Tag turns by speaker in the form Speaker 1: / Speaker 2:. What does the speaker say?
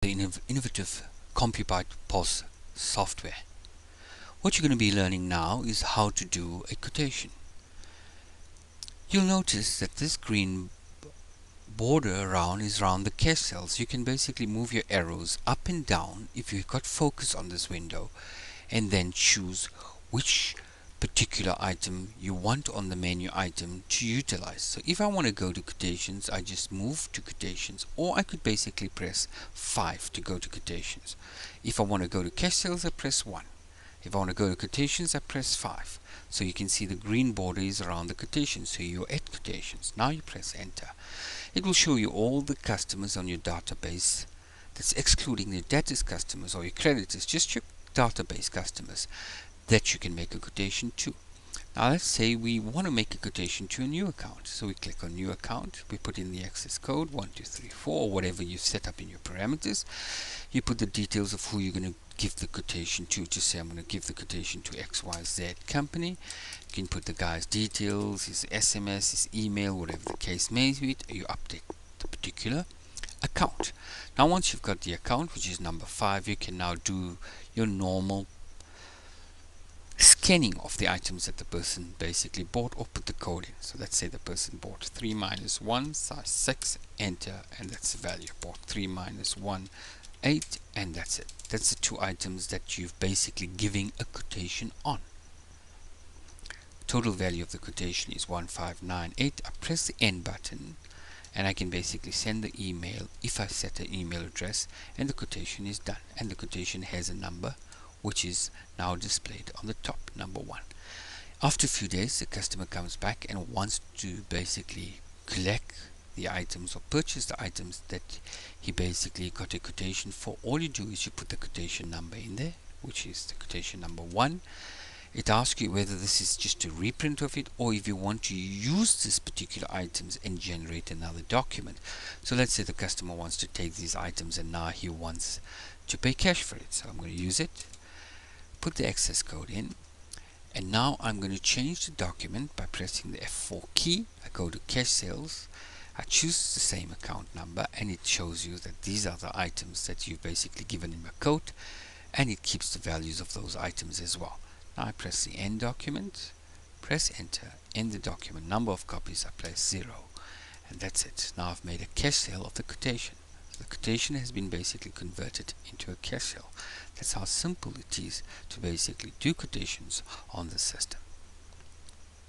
Speaker 1: the innovative CompuByte POS software. What you're going to be learning now is how to do a quotation. You'll notice that this green border around is around the cash cells. You can basically move your arrows up and down if you've got focus on this window, and then choose which particular item you want on the menu item to utilize. So if I want to go to quotations, I just move to quotations, or I could basically press 5 to go to quotations. If I want to go to cash sales, I press 1. If I want to go to quotations, I press 5. So you can see the green border is around the quotations, so you're at quotations. Now you press enter. It will show you all the customers on your database. That's excluding the debtors customers or your creditors, just your database customers that you can make a quotation to. Now let's say we want to make a quotation to a new account. So we click on new account, we put in the access code 1234 or whatever you set up in your parameters. You put the details of who you're going to give the quotation to. Just say I'm going to give the quotation to XYZ company. You can put the guy's details, his SMS, his email, whatever the case may be. You update the particular account. Now once you've got the account, which is number 5, you can now do your normal scanning of the items that the person basically bought, or put the code in. So let's say the person bought 3 minus 1 size 6, enter, and that's the value. Bought 3 minus 1 8, and that's it. That's the 2 items that you've basically giving a quotation on. Total value of the quotation is 1598. I press the end button and I can basically send the email if I set an email address, and the quotation is done, and the quotation has a number which is now displayed on the top, number 1. After a few days, the customer comes back and wants to basically collect the items or purchase the items that he basically got a quotation for. All you do is you put the quotation number in there, which is the quotation number 1. It asks you whether this is just a reprint of it, or if you want to use this particular items and generate another document. So let's say the customer wants to take these items and now he wants to pay cash for it. So I'm going to use it, put the access code in, and now I'm going to change the document by pressing the F4 key. I go to cash sales, I choose the same account number, and it shows you that these are the items that you've basically given him a quote, and it keeps the values of those items as well. Now I press the end document, press enter, end the document, number of copies I press 0, and that's it. Now I've made a cash sale of the quotation. The quotation has been basically converted into a cash sale. That's how simple it is to basically do quotations on the system.